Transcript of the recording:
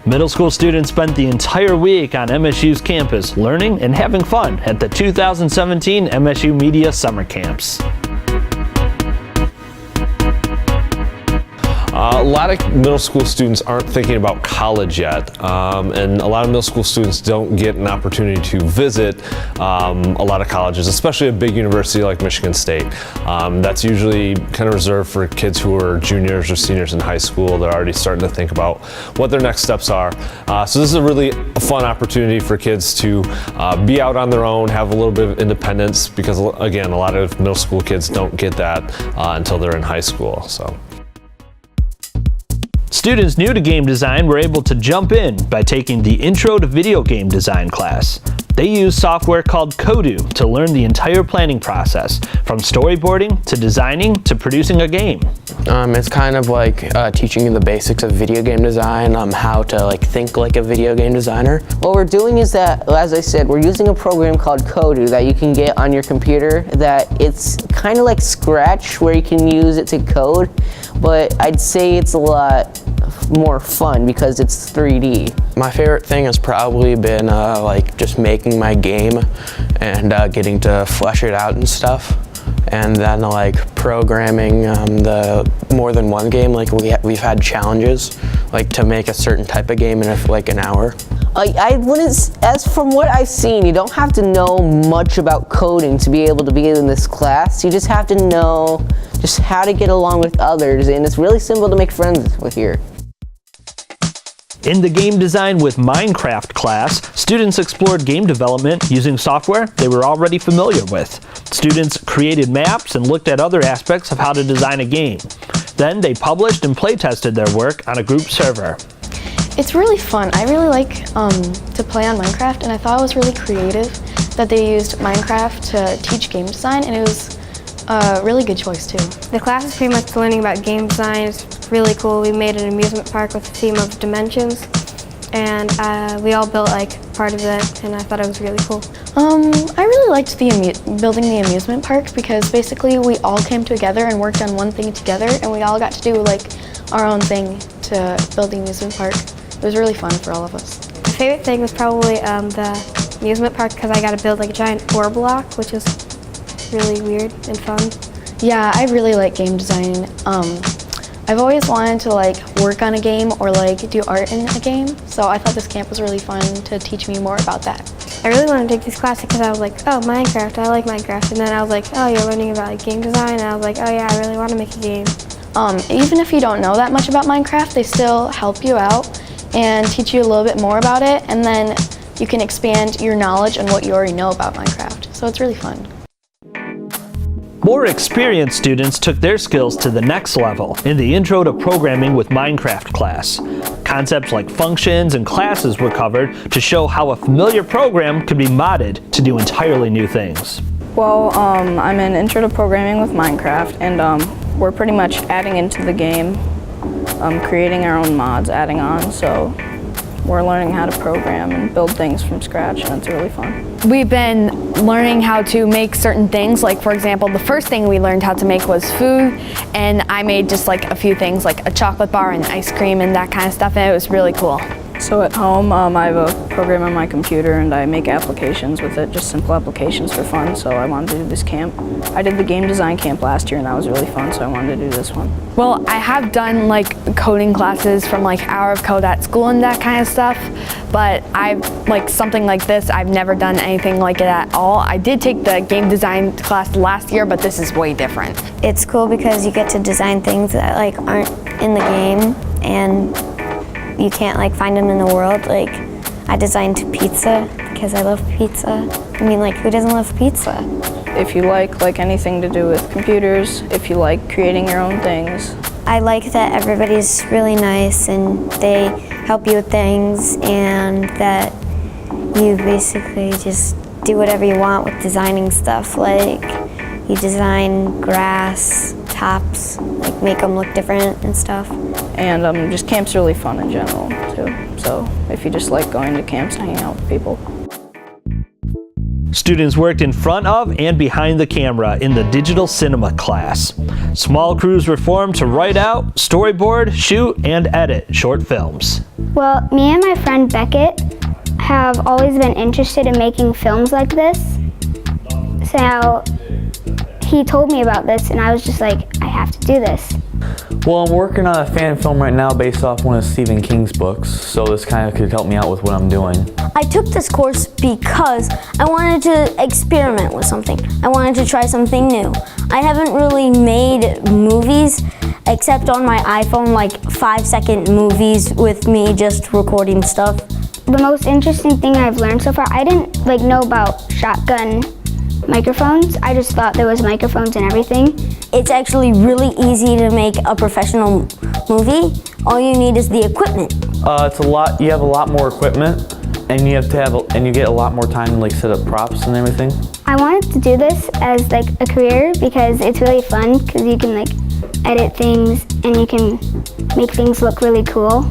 Middle school students spent the entire week on MSU's campus learning and having fun at the 2017 MSU Media Summer Camps. A lot of middle school students aren't thinking about college yet, and a lot of middle school students don't get an opportunity to visit a lot of colleges, especially a big university like Michigan State. That's usually kind of reserved for kids who are juniors or seniors in high school. They're already starting to think about what their next steps are. So this is a really fun opportunity for kids to be out on their own, have a little bit of independence, because again, a lot of middle school kids don't get that until they're in high school. So. Students new to game design were able to jump in by taking the Intro to Video Game Design class. They use software called Kodoo to learn the entire planning process, from storyboarding to designing to producing a game. It's kind of like teaching you the basics of video game design, how to think like a video game designer. What we're doing is that, as I said, we're using a program called Kodoo that you can get on your computer. That it's kind of like Scratch, where you can use it to code, but I'd say it's a lot more fun because it's 3D. My favorite thing has probably been just making my game and getting to flesh it out and stuff, and then programming the more than one game. We've had challenges to make a certain type of game in an hour. I wouldn't, as from what I've seen, you don't have to know much about coding to be able to be in this class. You just have to know just how to get along with others, and it's really simple to make friends with here. In the Game Design with Minecraft class, students explored game development using software they were already familiar with. Students created maps and looked at other aspects of how to design a game. Then they published and play-tested their work on a group server. It's really fun. I really like to play on Minecraft, and I thought it was really creative that they used Minecraft to teach game design, and it was a really good choice too. The class is pretty much learning about game design. It's really cool. We made an amusement park with a theme of dimensions, and we all built part of it, and I thought it was really cool. I really liked building the amusement park because basically we all came together and worked on one thing together, and we all got to do our own thing to build the amusement park. It was really fun for all of us. My favorite thing was probably the amusement park because I got to build a giant ore block, which is really weird and fun. Yeah, I really like game design. I've always wanted to work on a game or do art in a game, so I thought this camp was really fun to teach me more about that. I really wanted to take this class because I was like, oh, Minecraft, I like Minecraft, and then I was like, oh, you're learning about game design, and I was like, oh yeah, I really want to make a game. Even if you don't know that much about Minecraft, they still help you out and teach you a little bit more about it, and then you can expand your knowledge on what you already know about Minecraft, so it's really fun. More experienced students took their skills to the next level in the Intro to Programming with Minecraft class. Concepts like functions and classes were covered to show how a familiar program could be modded to do entirely new things. Well, I'm in Intro to Programming with Minecraft, and we're pretty much adding into the game, creating our own mods, adding on, so we're learning how to program and build things from scratch, and it's really fun. We've been learning how to make certain things, for example, the first thing we learned how to make was food, and I made just a few things like a chocolate bar and ice cream and that kind of stuff, and it was really cool. So at home, I have a program on my computer and I make applications with it, just simple applications for fun, so I wanted to do this camp. I did the game design camp last year and that was really fun, so I wanted to do this one. Well, I have done coding classes from Hour of Code at school and that kind of stuff, but something like this, I've never done anything like it at all. I did take the game design class last year, but this is way different. It's cool because you get to design things that aren't in the game, and you can't find them in the world. I designed pizza because I love pizza. I mean, who doesn't love pizza? If you like anything to do with computers, if you like creating your own things. I like that everybody's really nice and they help you with things, and that you basically just do whatever you want with designing stuff. You design grass, tops, make them look different and stuff. And just camp's really fun in general too. So if you just like going to camps and hanging out with people. Students worked in front of and behind the camera in the digital cinema class. Small crews were formed to write out, storyboard, shoot, and edit short films. Well, me and my friend Beckett have always been interested in making films like this. So he told me about this and I was just like, I have to do this. Well, I'm working on a fan film right now based off one of Stephen King's books, so this kind of could help me out with what I'm doing. I took this course because I wanted to experiment with something. I wanted to try something new. I haven't really made movies except on my iPhone, like 5-second movies with me just recording stuff. The most interesting thing I've learned so far, I didn't know about shotgun microphones. I just thought there was microphones and everything. It's actually really easy to make a professional movie. All you need is the equipment. It's a lot. You have a lot more equipment, and you have to have, and you get a lot more time to like set up props and everything. I wanted to do this as like a career because it's really fun because you can like edit things and you can make things look really cool.